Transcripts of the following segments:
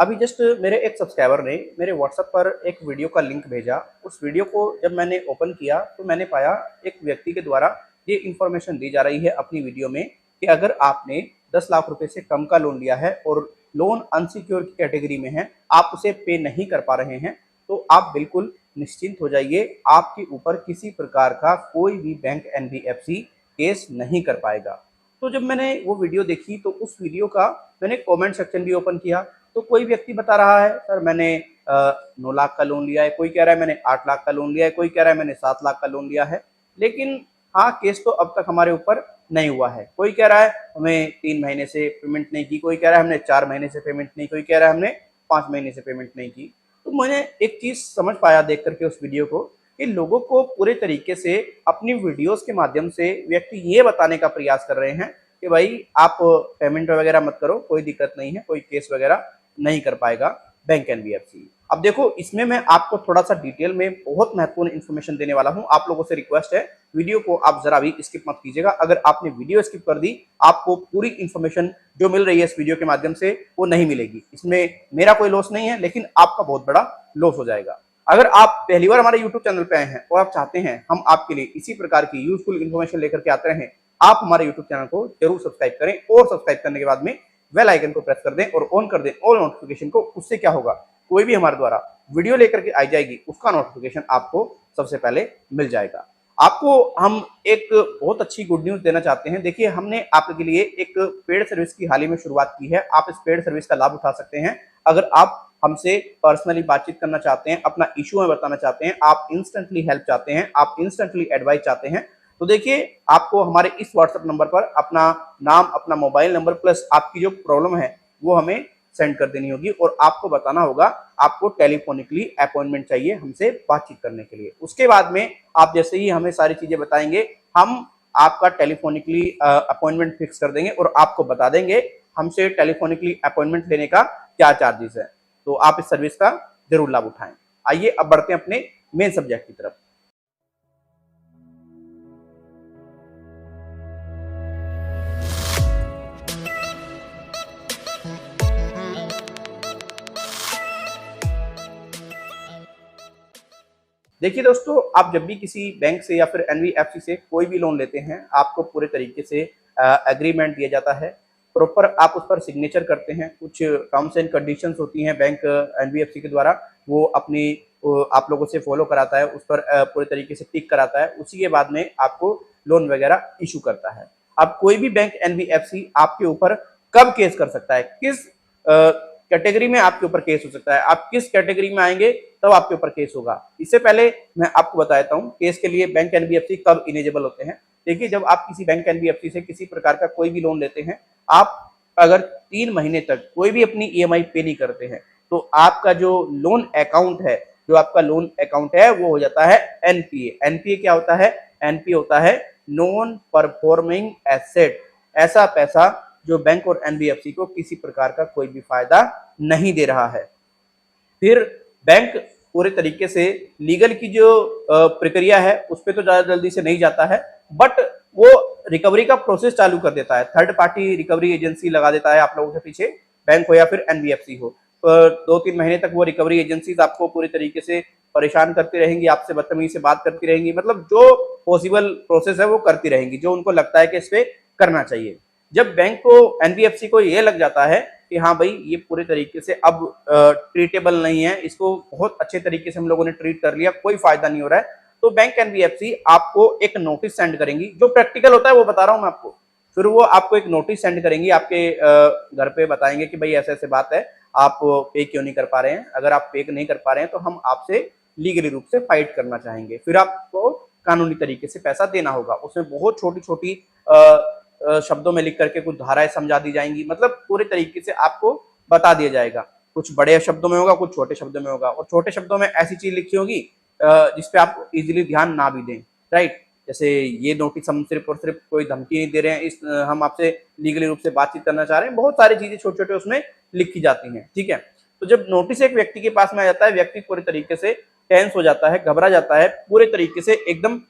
अभी जस्ट मेरे एक सब्सक्राइबर ने मेरे व्हाट्सएप पर एक वीडियो का लिंक भेजा। उस वीडियो को जब मैंने ओपन किया तो मैंने पाया एक व्यक्ति के द्वारा ये इन्फॉर्मेशन दी जा रही है अपनी वीडियो में कि अगर आपने 10 लाख रुपए से कम का लोन लिया है और लोन अनसिक्योर की कैटेगरी में है, आप उसे पे नहीं कर पा रहे हैं, तो आप बिल्कुल निश्चिंत हो जाइए, आपके ऊपर किसी प्रकार का कोई भी बैंक एनबीएफसी केस नहीं कर पाएगा। तो जब मैंने वो वीडियो देखी तो उस वीडियो का मैंने कमेंट सेक्शन भी ओपन किया, तो कोई व्यक्ति बता रहा है सर मैंने 9 लाख का लोन लिया है, कोई कह रहा है मैंने 8 लाख का लोन लिया है, कोई कह रहा है मैंने 7 लाख का लोन लिया है। लेकिन हाँ, केस तो अब तक हमारे ऊपर नहीं हुआ है। कोई कह रहा है हमें 3 महीने से पेमेंट नहीं की, कोई कह रहा है हमने 4 महीने से पेमेंट नहीं, कोई कह रहा है हमने 5 महीने से पेमेंट नहीं की। तो मैंने एक चीज़ समझ पाया देख करके उस वीडियो को कि लोगों को पूरे तरीके से अपनी वीडियोस के माध्यम से व्यक्ति ये बताने का प्रयास कर रहे हैं कि भाई आप पेमेंट वगैरह मत करो, कोई दिक्कत नहीं है, कोई केस वगैरह नहीं कर पाएगा बैंक एनबीएफसी। अब देखो, इसमें मैं आपको थोड़ा सा डिटेल में बहुत महत्वपूर्ण इन्फॉर्मेशन देने वाला हूं। आप लोगों से रिक्वेस्ट है, वीडियो को आप जरा भी स्किप मत कीजिएगा। अगर आपने वीडियो स्किप कर दी, आपको पूरी इन्फॉर्मेशन जो मिल रही है इस वीडियो के माध्यम से वो नहीं मिलेगी। इसमें मेरा कोई लॉस नहीं है, लेकिन आपका बहुत बड़ा लॉस हो जाएगा। अगर आप पहली बार हमारे यूट्यूब चैनल पे आए हैं और आप चाहते हैं हम आपके लिए इसी प्रकार की यूजफुल इन्फॉर्मेशन लेकर के आते रहें, आप हमारे यूट्यूब चैनल को जरूर सब्सक्राइब करें और सब्सक्राइब करने के बाद में बेल आइकन को प्रेस कर दें और ऑन कर दें ऑल नोटिफिकेशन को। उससे क्या होगा, कोई भी हमारे द्वारा वीडियो लेकर के आई जाएगी उसका नोटिफिकेशन आपको सबसे पहले मिल जाएगा। आपको हम एक बहुत अच्छी गुड न्यूज देना चाहते हैं। देखिए, हमने आपके लिए एक पेड सर्विस की हाल ही में शुरुआत की है। आप इस पेड सर्विस का लाभ उठा सकते हैं। अगर आप हमसे पर्सनली बातचीत करना चाहते हैं, अपना इशू हमें बताना चाहते हैं, आप इंस्टेंटली हेल्प चाहते हैं, आप इंस्टेंटली एडवाइस चाहते हैं, तो देखिए आपको हमारे इस व्हाट्सएप नंबर पर अपना नाम, अपना मोबाइल नंबर प्लस आपकी जो प्रॉब्लम है वो हमें सेंड कर देनी होगी और आपको बताना होगा आपको टेलीफोनिकली अपॉइंटमेंट चाहिए हमसे बातचीत करने के लिए। उसके बाद में आप जैसे ही हमें सारी चीजें बताएंगे, हम आपका टेलीफोनिकली अपॉइंटमेंट फिक्स कर देंगे और आपको बता देंगे हमसे टेलीफोनिकली अपॉइंटमेंट लेने का क्या चार्जेस है। तो आप इस सर्विस का जरूर लाभ उठाएं। आइए अब बढ़ते हैं अपने मेन सब्जेक्ट की तरफ। देखिए दोस्तों, आप जब भी किसी बैंक से या फिर एनबीएफसी से कोई भी लोन लेते हैं, आपको पूरे तरीके से एग्रीमेंट दिया जाता है, प्रॉपर आप उस पर सिग्नेचर करते हैं। कुछ टर्म्स एंड कंडीशंस होती हैं बैंक एनबीएफसी के द्वारा, वो अपनी आप लोगों से फॉलो कराता है, उस पर पूरे तरीके से टिक कराता है। उसी के बाद में आपको लोन वगैरह इशू करता है। अब कोई भी बैंक एनबीएफसी आपके ऊपर कब केस कर सकता है, किस कैटेगरी में आपके ऊपर केस हो सकता है, आप किस कैटेगरी में आएंगे तब आपके ऊपर केस होगा। इससे पहले मैं आपको बताता हूँ केस के लिए बैंक एनबीएफसी कब इनेजेबल होते हैं। देखिए, जब आप किसी बैंक एनबीएफसी से किसी प्रकार का कोई भी लोन लेते हैं, आप अगर 3 महीने तक कोई भी अपनी ईएमआई पे नहीं करते हैं, तो आपका जो लोन अकाउंट है, वो हो जाता है एनपीए। एनपीए क्या होता है? एनपीए होता है नॉन परफॉर्मिंग एसेट। ऐसा पैसा जो बैंक और एनबीएफसी को किसी प्रकार का कोई भी फायदा नहीं दे रहा है। फिर बैंक पूरे तरीके से लीगल की जो प्रक्रिया है उस पर तो ज्यादा जल्दी से नहीं जाता है, बट वो रिकवरी का प्रोसेस चालू कर देता है। थर्ड पार्टी रिकवरी एजेंसी लगा देता है आप लोगों के पीछे, बैंक हो या फिर एनबीएफसी हो। 2-3 महीने तक वो रिकवरी एजेंसी आपको पूरी तरीके से परेशान करती रहेंगी, आपसे बदतमीजी से बात करती रहेंगी, मतलब जो पॉसिबल प्रोसेस है वो करती रहेंगी, जो उनको लगता है कि इस पे करना चाहिए। जब बैंक को, एनबीएफसी को ये लग जाता है कि हाँ भाई ये पूरे तरीके से अब ट्रीटेबल नहीं है, इसको बहुत अच्छे तरीके से हम लोगों ने ट्रीट कर लिया, कोई फायदा नहीं हो रहा है, तो बैंक एनबीएफसी आपको एक नोटिस सेंड करेंगी। जो प्रैक्टिकल होता है वो बता रहा हूं मैं आपको। फिर वो आपको एक नोटिस सेंड करेंगी, आपके घर पे बताएंगे कि भाई ऐसे ऐसे बात है, आप पे क्यों नहीं कर पा रहे हैं। अगर आप पे नहीं कर पा रहे हैं तो हम आपसे लीगली रूप से फाइट करना चाहेंगे। फिर आपको कानूनी तरीके से पैसा देना होगा। उसमें बहुत छोटी छोटी शब्दों में लिख करके कुछ धाराएं समझा दी जाएंगी, मतलब पूरे तरीके से आपको बता दिया जाएगा। कुछ बड़े शब्दों में होगा, कुछ छोटे शब्दों में होगा, और छोटे शब्दों में ऐसी चीज लिखी होगी जिसपे आप इजीली ध्यान ना भी दें, राइट। जैसे ये नोटिस हम सिर्फ और सिर्फ कोई धमकी नहीं दे रहे हैं, हम आपसे लीगली रूप से बातचीत करना चाह रहे हैं। बहुत सारी चीजें छोटे छोटे उसमें लिखी जाती हैं, ठीक है। तो जब नोटिस एक व्यक्ति के पास में आ जाता है, व्यक्ति पूरे तरीके से टेंस हो जाता है, घबरा जाता है, पूरे तरीके से एकदम,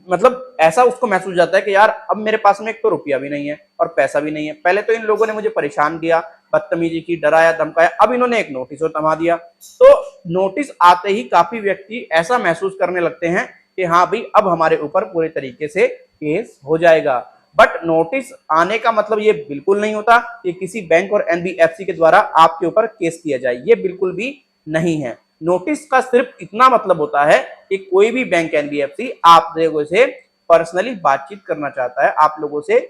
मतलब ऐसा उसको महसूस हो जाता है कि यार अब मेरे पास में एक तो रुपया भी नहीं है और पैसा भी नहीं है। पहले तो इन लोगों ने मुझे परेशान किया, बदतमीजी की, डराया धमकाया, अब इन्होंने एक नोटिस और थमा दिया। तो नोटिस आते ही काफी व्यक्ति ऐसा महसूस करने लगते हैं कि हाँ भाई अब हमारे ऊपर पूरे तरीके से केस हो जाएगा। बट नोटिस आने का मतलब ये बिल्कुल नहीं होता कि किसी बैंक और एनबीएफसी के द्वारा आपके ऊपर केस किया जाए, ये बिल्कुल भी नहीं है। नोटिस का सिर्फ इतना मतलब होता है कि कोई भी बैंक एनबीएफसी आप लोगों से पर्सनली बातचीत करना चाहता है, आप लोगों से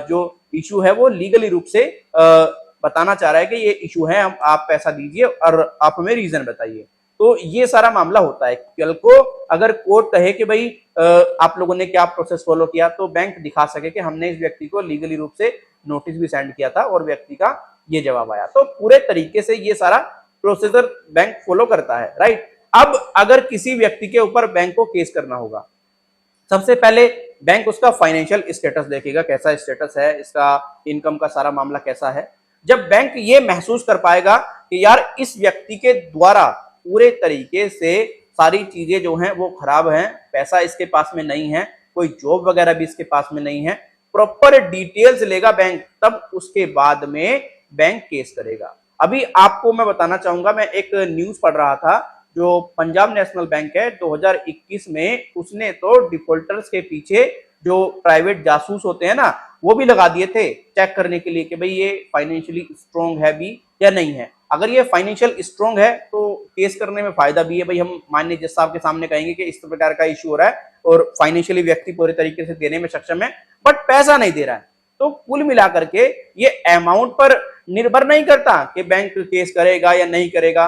जो इशू है वो लीगली रूप से बताना चाह रहा है कि ये इशू है, हम आप पैसा दीजिए और आप हमें रीजन बताइए। तो ये सारा मामला होता है। कल को अगर कोर्ट कहे कि भाई आप लोगों ने क्या प्रोसेस फॉलो किया, तो बैंक दिखा सके कि हमने इस व्यक्ति को लीगली रूप से नोटिस भी सेंड किया था और व्यक्ति का ये जवाब आया। तो पूरे तरीके से ये सारा प्रोसीजर बैंक फॉलो करता है, राइट। अब अगर किसी व्यक्ति के ऊपर बैंक को केस करना होगा, सबसे पहले बैंक उसका फाइनेंशियल स्टेटस देखेगा, कैसा स्टेटस है इसका, इनकम का सारा मामला कैसा है। जब बैंक ये महसूस कर पाएगा कि यार इस व्यक्ति के द्वारा पूरे तरीके से सारी चीजें जो हैं वो खराब हैं, पैसा इसके पास में नहीं है, कोई जॉब वगैरह भी इसके पास में नहीं है, प्रॉपर डिटेल्स लेगा बैंक, तब उसके बाद में बैंक केस करेगा। अभी आपको मैं बताना चाहूंगा, मैं एक न्यूज पढ़ रहा था, जो पंजाब नेशनल बैंक है 2021 में उसने तो डिफॉल्टर्स के पीछे जो प्राइवेट जासूस होते हैं ना, वो भी लगा दिए थे चेक करने के लिए कि भाई ये फाइनेंशियली स्ट्रॉन्ग है भी या नहीं है। अगर ये फाइनेंशियल स्ट्रॉन्ग है तो केस करने में फायदा भी है। भाई हम माननीय जज साहब के सामने कहेंगे कि इस प्रकार का इशू हो रहा है और फाइनेंशियली व्यक्ति पूरे तरीके से देने में सक्षम है बट पैसा नहीं दे रहा है, तो कुल मिलाकर के ये अमाउंट पर निर्भर नहीं करता कि बैंक केस करेगा या नहीं करेगा,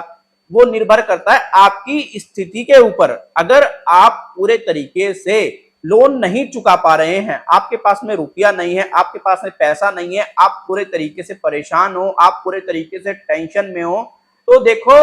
वो निर्भर करता है आपकी स्थिति के ऊपर। अगर आप पूरे तरीके से लोन नहीं चुका पा रहे हैं, आपके पास में रुपया नहीं है, आपके पास में पैसा नहीं है, आप पूरे तरीके से परेशान हो, आप पूरे तरीके से टेंशन में हो, तो देखो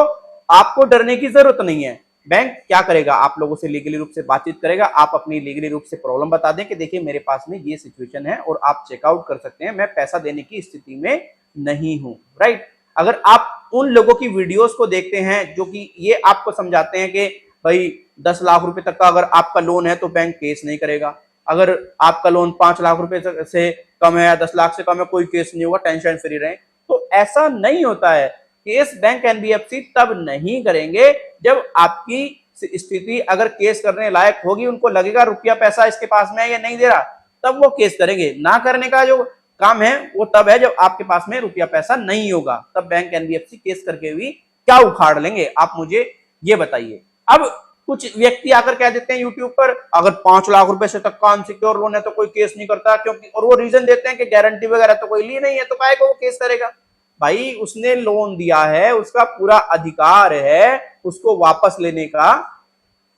आपको डरने की जरूरत नहीं है। बैंक क्या करेगा, आप लोगों से लीगली रूप से बातचीत करेगा, आप अपनी लीगली रूप से प्रॉब्लम बता दें कि देखिए मेरे पास में ये सिचुएशन है और आप चेकआउट कर सकते हैं, मैं पैसा देने की स्थिति में नहीं हूं, राइट। अगर आप उन लोगों की वीडियोस को देखते हैं जो कि ये आपको समझाते हैं कि भाई 10 लाख रुपए तक का अगर आपका लोन है तो बैंक केस नहीं करेगा, अगर आपका लोन 5 लाख रुपए से कम है या 10 लाख से कम है कोई केस नहीं होगा, टेंशन फ्री रहें, तो ऐसा नहीं होता है। केस बैंक एनबीएफसी तब नहीं करेंगे जब आपकी स्थिति अगर केस करने लायक होगी, उनको लगेगा रुपया पैसा इसके पास में है या नहीं दे रहा, तब वो केस करेंगे। ना करने का जो काम है वो तब है जब आपके पास में रुपया पैसा नहीं होगा, तब बैंक एनबीएफसी केस करके भी क्या उखाड़ लेंगे, आप मुझे ये बताइए। अब कुछ व्यक्ति आकर कह देते हैं यूट्यूब पर अगर 5 लाख रुपए से तक का अनसिक्योर लोन है तो कोई केस नहीं करता, क्योंकि और वो रीजन देते हैं कि गारंटी वगैरह तो कोई ली नहीं है, तो काहे को वो केस करेगा। भाई उसने लोन दिया है, उसका पूरा अधिकार है उसको वापस लेने का,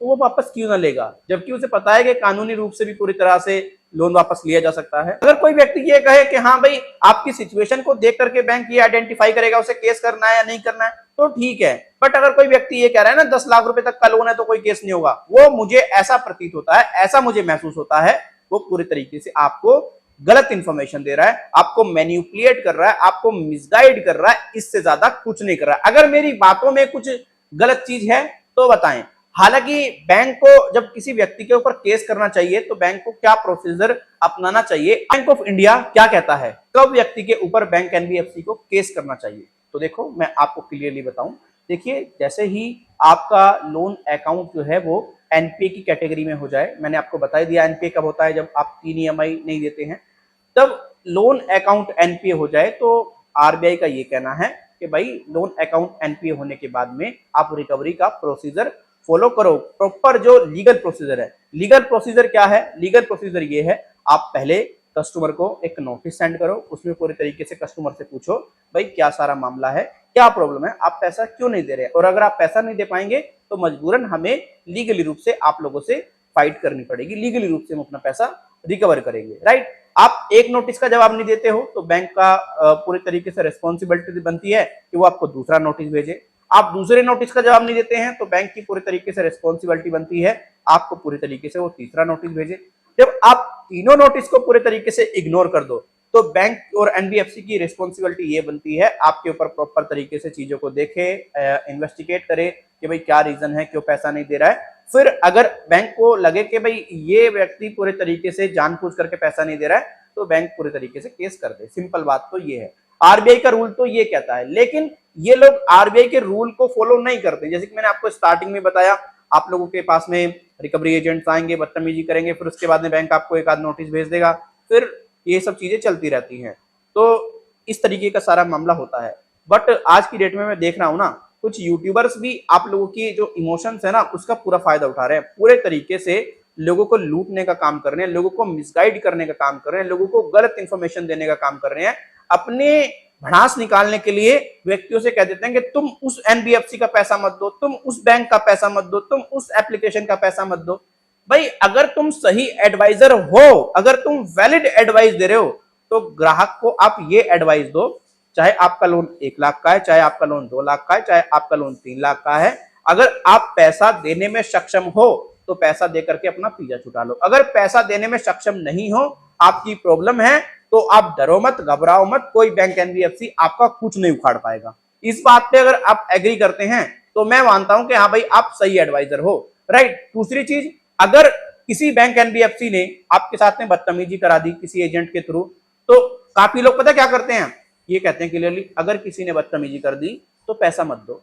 तो वो वापस क्यों ना लेगा, जबकि उसे पता है कि कानूनी रूप से भी पूरी तरह से लोन वापस लिया जा सकता है। अगर कोई व्यक्ति ये कहे कि हाँ भाई आपकी सिचुएशन को देख करके बैंक ये आइडेंटिफाई करेगा उसे केस करना है या नहीं करना है, तो ठीक है। बट अगर कोई व्यक्ति ये कह रहा है ना 10 लाख रुपए तक का लोन है तो कोई केस नहीं होगा, वो मुझे ऐसा प्रतीत होता है, ऐसा मुझे महसूस होता है, वो पूरी तरीके से आपको गलत इंफॉर्मेशन दे रहा है, आपको मैनिपुलेट कर रहा है, आपको मिसगाइड कर रहा है, इससे ज्यादा कुछ नहीं कर रहा है। अगर मेरी बातों में कुछ गलत चीज है तो बताएं। हालांकि बैंक को जब किसी व्यक्ति के ऊपर केस करना चाहिए तो बैंक को क्या प्रोसीजर अपनाना चाहिए, बैंक ऑफ इंडिया क्या कहता है कब व्यक्ति के ऊपर बैंक एनबीएफसी को केस करना चाहिए, तो देखो मैं आपको क्लियरली बताऊं। देखिए जैसे ही आपका लोन अकाउंट जो है वो एनपीए की कैटेगरी में हो जाए, मैंने आपको बता दिया एनपीए कब होता है, जब आप 3 ईएमआई नहीं देते हैं, तब लोन अकाउंट एनपीए हो जाए तो आरबीआई का ये कहना है कि भाई लोन अकाउंट एनपीए होने के बाद में आप रिकवरी का प्रोसीजर फॉलो करो, प्रॉपर जो लीगल प्रोसीजर है। लीगल प्रोसीजर क्या है, लीगल प्रोसीजर ये है, आप पहले कस्टमर को एक नोटिस सेंड करो, उसमें पूरे तरीके से कस्टमर से पूछो भाई क्या सारा मामला है, क्या प्रॉब्लम है, आप पैसा क्यों नहीं दे रहे, और अगर आप पैसा नहीं दे पाएंगे तो मजबूरन हमें लीगली रूप से आप लोगों से फाइट करनी पड़ेगी, लीगली रूप से हम अपना पैसा रिकवर करेंगे, राइट। आप एक नोटिस का जवाब नहीं देते हो तो बैंक का पूरी तरीके से रिस्पॉन्सिबिलिटी बनती है कि वो आपको दूसरा नोटिस भेजे। आप दूसरे नोटिस का जवाब नहीं देते हैं तो बैंक की पूरी तरीके से रिस्पॉन्सिबिलिटी बनती है आपको पूरी तरीके से वो तीसरा नोटिस भेजे। जब आप तीनों नोटिस को पूरे तरीके से इग्नोर कर दो तो बैंक और एनबीएफसी की रिस्पॉन्सिबिलिटी ये बनती है आपके ऊपर प्रॉपर तरीके से चीजों को देखे, इन्वेस्टिगेट करे कि भाई क्या रीजन है, क्यों पैसा नहीं दे रहा है। फिर अगर बैंक को लगे कि भाई ये व्यक्ति पूरे तरीके से जानबूझ करके पैसा नहीं दे रहा है तो बैंक पूरे तरीके से केस कर दे। सिंपल बात तो ये है। आरबीआई का रूल तो ये कहता है, लेकिन ये लोग आरबीआई के रूल को फॉलो नहीं करते। जैसे कि मैंने आपको स्टार्टिंग में बताया, आप लोगों के पास में रिकवरी एजेंट्स आएंगे, बदतमीजी करेंगे, फिर उसके बाद में बैंक आपको एक आध नोटिस भेज देगा, फिर ये सब चीजें चलती रहती हैं। तो इस तरीके का सारा मामला होता है। बट आज की डेट में मैं देख रहा हूं ना, कुछ यूट्यूबर्स भी आप लोगों की जो इमोशंस है ना, उसका पूरा फायदा उठा रहे हैं, पूरे तरीके से लोगों को लूटने का काम कर रहे हैं, लोगों को मिसगाइड करने का काम कर रहे हैं, लोगों को गलत इंफॉर्मेशन देने का काम कर रहे हैं। अपने भड़ास निकालने के लिए व्यक्तियों से कह देते हैं कि तुम उस एनबीएफसी का पैसा मत दो, तुम उस बैंक का पैसा मत दो, तुम उस एप्लीकेशन का पैसा मत दो। भाई अगर तुम सही एडवाइजर हो, अगर तुम वैलिड एडवाइस दे रहे हो, तो ग्राहक को आप ये एडवाइस दो, चाहे आपका लोन 1 लाख का है, चाहे आपका लोन 2 लाख का है, चाहे आपका लोन 3 लाख का है, अगर आप पैसा देने में सक्षम हो तो पैसा दे करके अपना पीछा छुटा लो। अगर पैसा देने में सक्षम नहीं हो, आपकी प्रॉब्लम है, तो आप डरो मत, घबराओ मत, कोई बैंक एनबीएफसी आपका कुछ नहीं उखाड़ पाएगा। इस बात पे अगर आप एग्री करते हैं तो मैं मानता हूं कि हाँ भाई आप सही एडवाइजर हो, राइट। दूसरी चीज, अगर किसी बैंक एनबीएफसी ने आपके साथ में बदतमीजी करा दी किसी एजेंट के थ्रू, तो काफी लोग पता क्या करते हैं, ये कहते हैं क्लियरली, अगर किसी ने बदतमीजी कर दी तो पैसा मत दो,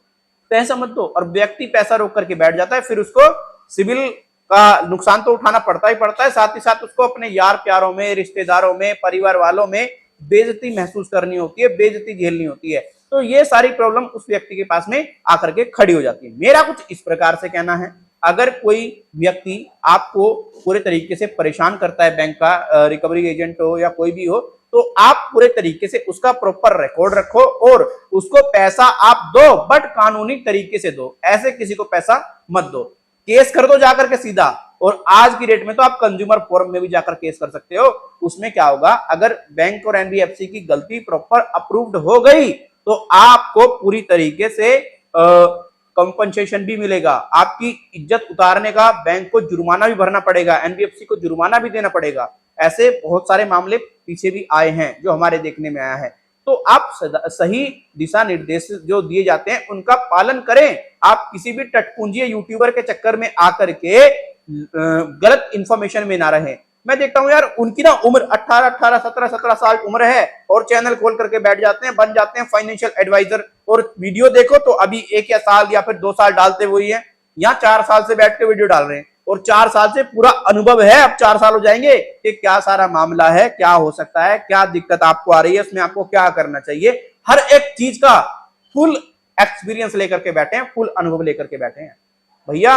पैसा मत दो। और व्यक्ति पैसा रोक करके बैठ जाता है, फिर उसको सिविल का नुकसान तो उठाना पड़ता ही पड़ता है, साथ ही साथ उसको अपने यार प्यारों में, रिश्तेदारों में, परिवार वालों में बेइज्जती महसूस करनी होती है, बेइज्जती झेलनी होती है। तो ये सारी प्रॉब्लम उस व्यक्ति के पास में आकर के खड़ी हो जाती है। मेरा कुछ इस प्रकार से कहना है, अगर कोई व्यक्ति आपको पूरे तरीके से परेशान करता है, बैंक का रिकवरी एजेंट हो या कोई भी हो, तो आप पूरे तरीके से उसका प्रॉपर रिकॉर्ड रखो और उसको पैसा आप दो, बट कानूनी तरीके से दो। ऐसे किसी को पैसा मत दो, केस कर दो जाकर के सीधा। और आज की डेट में तो आप कंज्यूमर फोरम में भी जाकर केस कर सकते हो। उसमें क्या होगा, अगर बैंक और एनबीएफसी की गलती प्रॉपर अप्रूव्ड हो गई तो आपको पूरी तरीके से कंपनसेशन भी मिलेगा, आपकी इज्जत उतारने का बैंक को जुर्माना भी भरना पड़ेगा, एनबीएफसी को जुर्माना भी देना पड़ेगा। ऐसे बहुत सारे मामले पीछे भी आए हैं जो हमारे देखने में आया है। तो आप सही दिशा निर्देश जो दिए जाते हैं उनका पालन करें। आप किसी भी टटपुंजी यूट्यूबर के चक्कर में आकर के गलत इंफॉर्मेशन में ना रहें। मैं देखता हूं यार, उनकी ना उम्र 18, 17 साल उम्र है और चैनल खोल करके बैठ जाते हैं, बन जाते हैं फाइनेंशियल एडवाइजर। और वीडियो देखो तो अभी 1 या साल या फिर 2 साल डालते हुए हैं, यहाँ 4 साल से बैठ के वीडियो डाल रहे हैं और 4 साल से पूरा अनुभव है। अब 4 साल हो जाएंगे कि क्या सारा मामला है, क्या हो सकता है, क्या दिक्कत आपको आ रही है, उसमें आपको क्या करना चाहिए, हर एक चीज का फुल एक्सपीरियंस लेकर के बैठे हैं, फुल अनुभव लेकर के बैठे हैं। भैया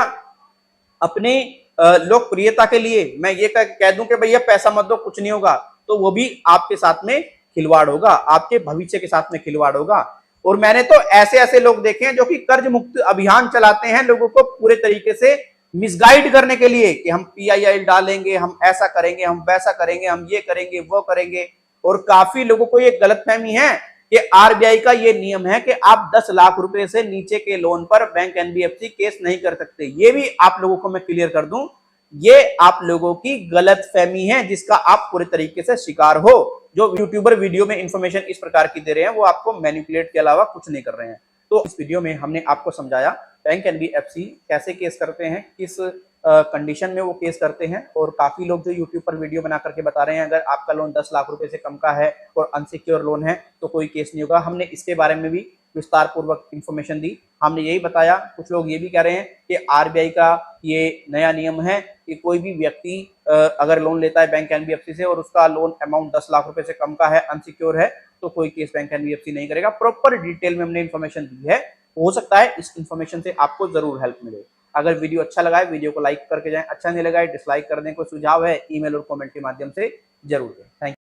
अपनी लोकप्रियता के लिए मैं ये कह दूं कि भैया पैसा मत दो, कुछ नहीं होगा, तो वो भी आपके साथ में खिलवाड़ होगा, आपके भविष्य के साथ में खिलवाड़ होगा। और मैंने तो ऐसे ऐसे लोग देखे हैं जो कि कर्ज मुक्त अभियान चलाते हैं, लोगों को पूरे तरीके से मिसगाइड करने के लिए कि हम पीआईएल डालेंगे, हम ऐसा करेंगे, हम वैसा करेंगे, हम ये करेंगे, वो करेंगे। और काफी लोगों को ये गलतफहमी है कि आरबीआई का ये नियम है कि आप 10 लाख रुपए से नीचे के लोन पर बैंक एनबीएफसी केस नहीं कर सकते। ये भी आप लोगों को मैं क्लियर कर दूं, ये आप लोगों की गलतफहमी है जिसका आप पूरे तरीके से शिकार हो। जो यूट्यूबर वीडियो में इंफॉर्मेशन इस प्रकार की दे रहे हैं वो आपको मैनिपुलेट के अलावा कुछ नहीं कर रहे हैं। तो इस वीडियो में हमने आपको समझाया बैंक एनबीएफसी कैसे केस करते हैं, किस कंडीशन में वो केस करते हैं। और काफी लोग जो यूट्यूब पर वीडियो बना करके बता रहे हैं अगर आपका लोन 10 लाख रुपए से कम का है और अनसिक्योर लोन है तो कोई केस नहीं होगा। हमने इसके बारे में भी विस्तार पूर्वक इंफॉर्मेशन दी, हमने यही बताया। कुछ लोग ये भी कह रहे हैं कि आरबीआई का ये नया नियम है कि कोई भी व्यक्ति अगर लोन लेता है बैंक एनबीएफसी से और उसका लोन अमाउंट 10 लाख रुपए से कम का है, अनसिक्योर है, तो कोई केस बैंक एनबीएफसी नहीं करेगा। प्रॉपर डिटेल में हमने इन्फॉर्मेशन दी है, हो सकता है इस इन्फॉर्मेशन से आपको जरूर हेल्प मिले। अगर वीडियो अच्छा लगा है वीडियो को लाइक करके जाएं, अच्छा नहीं लगा है डिसलाइक कर दें। कोई सुझाव है ईमेल और कमेंट के माध्यम से जरूर दें। Thank you.